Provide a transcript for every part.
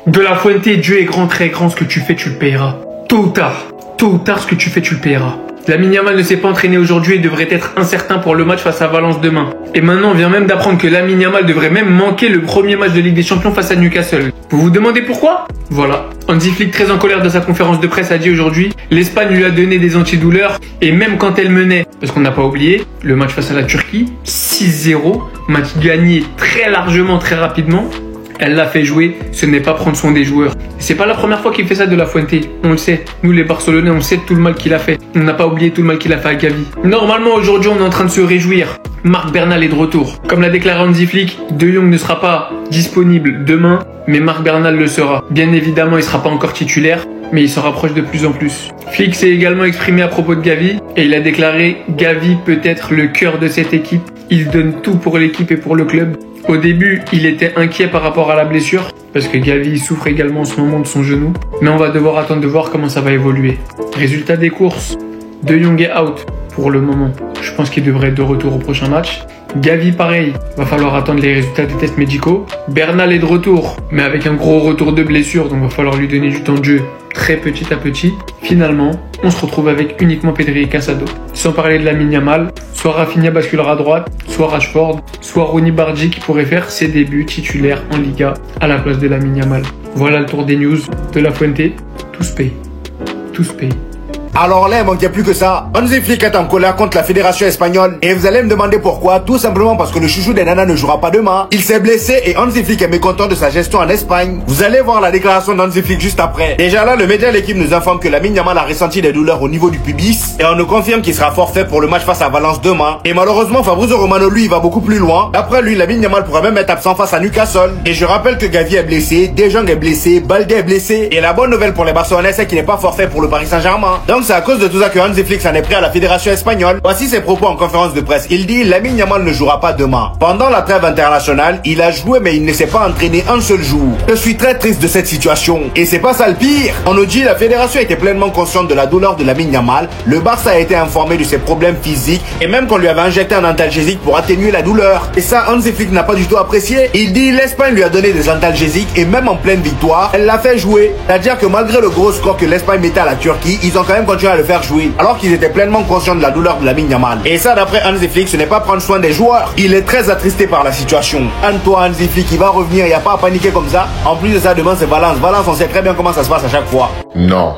De La Fuente, Dieu est grand, très grand, ce que tu fais, tu le payeras. Tôt ou tard, ce que tu fais, tu le payeras. Lamine Yamal ne s'est pas entraîné aujourd'hui et devrait être incertain pour le match face à Valence demain. Et maintenant, on vient même d'apprendre que Lamine Yamal devrait même manquer le premier match de Ligue des Champions face à Newcastle. Vous vous demandez pourquoi? Voilà. Hansi Flick, très en colère de sa conférence de presse, a dit aujourd'hui l'Espagne lui a donné des antidouleurs et même quand elle menait, parce qu'on n'a pas oublié, le match face à la Turquie, 6-0, match gagné très largement, très rapidement. Elle l'a fait jouer, ce n'est pas prendre soin des joueurs. C'est pas la première fois qu'il fait ça de La Fuente, on le sait. Nous les Barcelonais, on sait tout le mal qu'il a fait. On n'a pas oublié tout le mal qu'il a fait à Gavi. Normalement aujourd'hui on est en train de se réjouir. Marc Bernal est de retour. Comme l'a déclaré Hansi Flick, De Jong ne sera pas disponible demain, mais Marc Bernal le sera. Bien évidemment il sera pas encore titulaire, mais il se rapproche de plus en plus. Flick s'est également exprimé à propos de Gavi et il a déclaré « Gavi peut être le cœur de cette équipe. Il donne tout pour l'équipe et pour le club. » Au début, il était inquiet par rapport à la blessure, parce que Gavi souffre également en ce moment de son genou. Mais on va devoir attendre de voir comment ça va évoluer. Résultat des courses, De Jong est out pour le moment. Je pense qu'il devrait être de retour au prochain match. Gavi pareil, va falloir attendre les résultats des tests médicaux. Bernal est de retour, mais avec un gros retour de blessure, donc va falloir lui donner du temps de jeu très petit à petit. Finalement, on se retrouve avec uniquement Pedri et Casado. Sans parler de Lamine Yamal, soit Rafinha basculera à droite, soit Rashford, soit Ronny Bardi qui pourrait faire ses débuts titulaires en Liga à la place de Lamine Yamal. Voilà le tour des news de La Fuente. Tous payent. Tous payent. Alors là, il manquait plus que ça. Hansi Flick est en colère contre la fédération espagnole. Et vous allez me demander pourquoi. Tout simplement parce que le chouchou des nanas ne jouera pas demain. Il s'est blessé et Hansi Flick est mécontent de sa gestion en Espagne. Vous allez voir la déclaration d'Hansi Flick juste après. Déjà là, le média de l'équipe nous informe que Lamine Yamal a ressenti des douleurs au niveau du pubis. Et on nous confirme qu'il sera forfait pour le match face à Valence demain. Et malheureusement, Fabrizio Romano, lui, il va beaucoup plus loin. D'après lui, Lamine Yamal pourrait même être absent face à Newcastle. Et je rappelle que Gavi est blessé, De Jong est blessé, Baldé est blessé. Et la bonne nouvelle pour les Barcelonais, c'est qu'il n'est pas forfait pour le Paris Saint-Germain. Donc c'est à cause de tout ça que Hansi Flick s'en est pris à la fédération espagnole. Voici ses propos en conférence de presse. Il dit Lamine Yamal ne jouera pas demain. Pendant la trêve internationale, il a joué mais il ne s'est pas entraîné un seul jour. Je suis très triste de cette situation. Et c'est pas ça le pire. On nous dit la fédération était pleinement consciente de la douleur de Lamine Yamal. Le Barça a été informé de ses problèmes physiques et même qu'on lui avait injecté un analgésique pour atténuer la douleur. Et ça, Hansi Flick n'a pas du tout apprécié. Il dit l'Espagne lui a donné des analgésiques et même en pleine victoire, elle l'a fait jouer. C'est-à-dire que malgré le gros score que l'Espagne mettait à la Turquie, ils ont quand même continué à le faire jouer. Alors qu'ils étaient pleinement conscients de la douleur de Lamine Yamal. Et ça, d'après Hansi Flick, ce n'est pas prendre soin des joueurs. Il est très attristé par la situation. Antoine Hansi Flick, il va revenir, il n'y a pas à paniquer comme ça. En plus de ça, demain c'est Valence. Valence, on sait très bien comment ça se passe à chaque fois. Non.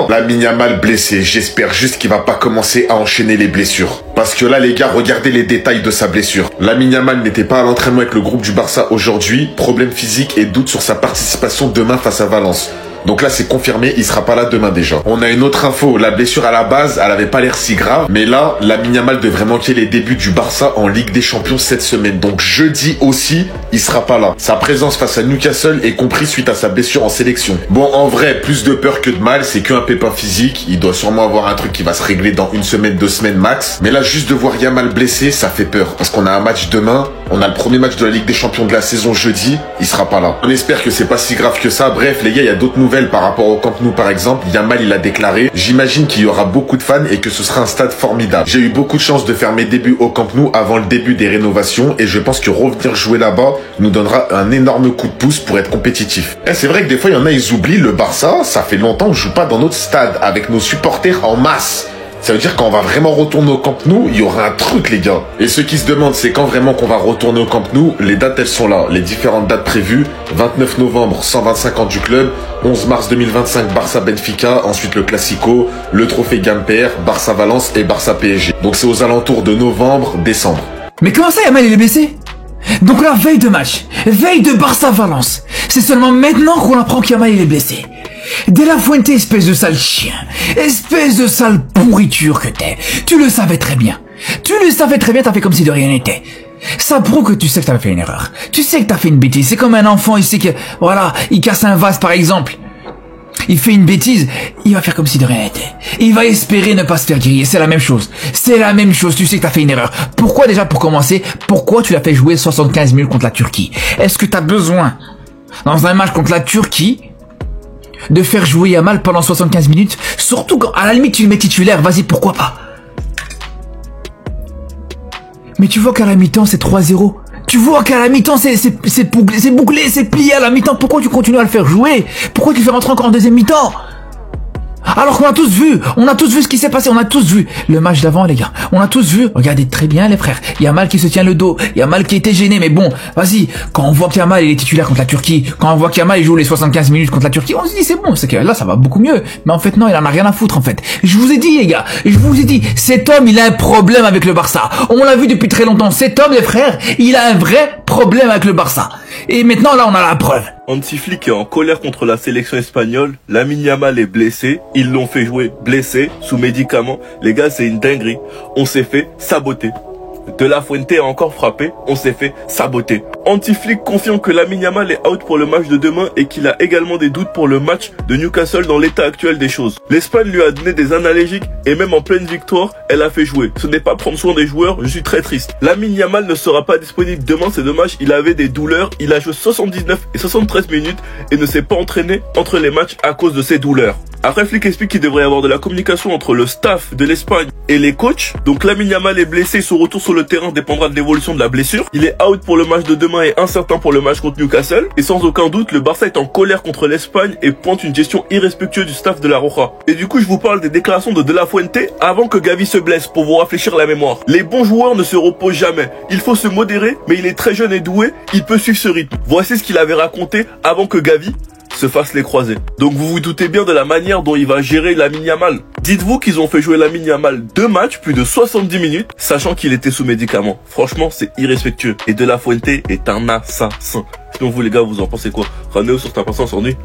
Lamine Yamal blessé. J'espère juste qu'il va pas commencer à enchaîner les blessures. Parce que là, les gars, regardez les détails de sa blessure. Lamine Yamal n'était pas à l'entraînement avec le groupe du Barça aujourd'hui. Problème physique et doute sur sa participation demain face à Valence. Donc là, c'est confirmé, il sera pas là demain déjà. On a une autre info, la blessure à la base, elle avait pas l'air si grave. Mais là, Lamine Yamal devrait manquer les débuts du Barça en Ligue des Champions cette semaine. Donc jeudi aussi, il sera pas là. Sa présence face à Newcastle est comprise suite à sa blessure en sélection. Bon, en vrai, plus de peur que de mal, c'est qu'un pépin physique. Il doit sûrement avoir un truc qui va se régler dans une semaine, 2 semaines max. Mais là, juste de voir Yamal blessé, ça fait peur. Parce qu'on a un match demain, on a le premier match de la Ligue des Champions de la saison jeudi, il sera pas là. On espère que c'est pas si grave que ça. Bref, les gars, il y a d'autres nouvelles par rapport au Camp Nou par exemple. Yamal il a déclaré: j'imagine qu'il y aura beaucoup de fans et que ce sera un stade formidable. J'ai eu beaucoup de chance de faire mes débuts au Camp Nou avant le début des rénovations et je pense que revenir jouer là-bas nous donnera un énorme coup de pouce pour être compétitif. Et c'est vrai que des fois il y en a, ils oublient le Barça, ça fait longtemps qu'on joue pas dans notre stade avec nos supporters en masse. Ça veut dire quand on va vraiment retourner au Camp Nou, il y aura un truc les gars. Et ceux qui se demandent c'est quand vraiment qu'on va retourner au Camp Nou, les dates elles sont là. Les différentes dates prévues: 29 novembre, 125 ans du club, 11 mars 2025, Barça-Benfica, ensuite le Classico, le trophée Gamper, Barça-Valence et Barça-PSG. Donc c'est aux alentours de novembre, décembre. Mais comment ça Yamal il est blessé? Donc là, veille de match, veille de Barça-Valence. C'est seulement maintenant qu'on apprend qu'Yamal il est blessé. De La Fuente, espèce de sale chien, espèce de sale pourriture que t'es. Tu le savais très bien. T'as fait comme si de rien n'était. Ça prouve que tu sais que t'as fait une erreur. Tu sais que t'as fait une bêtise. C'est comme un enfant, il sait que, voilà, il casse un vase par exemple. Il fait une bêtise, il va faire comme si de rien n'était. Il va espérer ne pas se faire griller. C'est la même chose. Tu sais que t'as fait une erreur. Pourquoi déjà, pour commencer, pourquoi tu l'as fait jouer 75 minutes contre la Turquie? Est-ce que t'as besoin, dans un match contre la Turquie, de faire jouer Yamal pendant 75 minutes? Surtout quand, à la limite, tu le mets titulaire, vas-y, pourquoi pas? Mais tu vois qu'à la mi-temps, c'est 3-0. Tu vois qu'à la mi-temps, c'est bouclé, c'est plié à la mi-temps. Pourquoi tu continues à le faire jouer? Pourquoi tu le fais rentrer encore en deuxième mi-temps? Alors qu'on a tous vu ce qui s'est passé, on a tous vu le match d'avant, les gars. On a tous vu, regardez très bien, les frères. Yamal qui se tient le dos, Yamal qui était gêné, mais bon, vas-y. Quand on voit qu'Yamal il est titulaire contre la Turquie, quand on voit qu'Yamal il joue les 75 minutes contre la Turquie, on se dit c'est bon, c'est que là ça va beaucoup mieux. Mais en fait non, il en a rien à foutre en fait. Je vous ai dit, les gars, je vous ai dit, cet homme il a un problème avec le Barça. On l'a vu depuis très longtemps. Cet homme, les frères, il a un vrai problème avec le Barça. Et maintenant là, on a la preuve. Hansi Flick est en colère contre la sélection espagnole. Lamine Yamal est blessé. Ils l'ont fait jouer blessé, sous médicaments. Les gars, c'est une dinguerie. On s'est fait saboter. De La Fuente a encore frappé. On s'est fait saboter. Hansi Flick confirme que Lamine Yamal est out pour le match de demain et qu'il a également des doutes pour le match de Newcastle dans l'état actuel des choses. L'Espagne lui a donné des analgésiques et même en pleine victoire, elle a fait jouer. Ce n'est pas prendre soin des joueurs, je suis très triste. Lamine Yamal ne sera pas disponible demain, c'est dommage, il avait des douleurs. Il a joué 79 et 73 minutes et ne s'est pas entraîné entre les matchs à cause de ses douleurs. Après, Flick explique qu'il devrait y avoir de la communication entre le staff de l'Espagne et les coachs. Donc Lamine Yamal est blessé, son retour sur le terrain dépendra de l'évolution de la blessure. Il est out pour le match de demain et incertain pour le match contre Newcastle. Et sans aucun doute, le Barça est en colère contre l'Espagne et pointe une gestion irrespectueuse du staff de la Roja. Et du coup, je vous parle des déclarations de La Fuente avant que Gavi se blesse pour vous rafraîchir la mémoire. Les bons joueurs ne se reposent jamais. Il faut se modérer, mais il est très jeune et doué, il peut suivre ce rythme. Voici ce qu'il avait raconté avant que Gavi se fasse les croisés. Donc vous vous doutez bien de la manière dont il va gérer Lamine Yamal. Dites-vous qu'ils ont fait jouer Lamine Yamal 2 matchs, plus de 70 minutes, sachant qu'il était sous médicaments. Franchement, c'est irrespectueux. Et De La Fuente est un assassin. Sinon vous les gars, vous en pensez quoi? Raneo sur ta patience en nuit.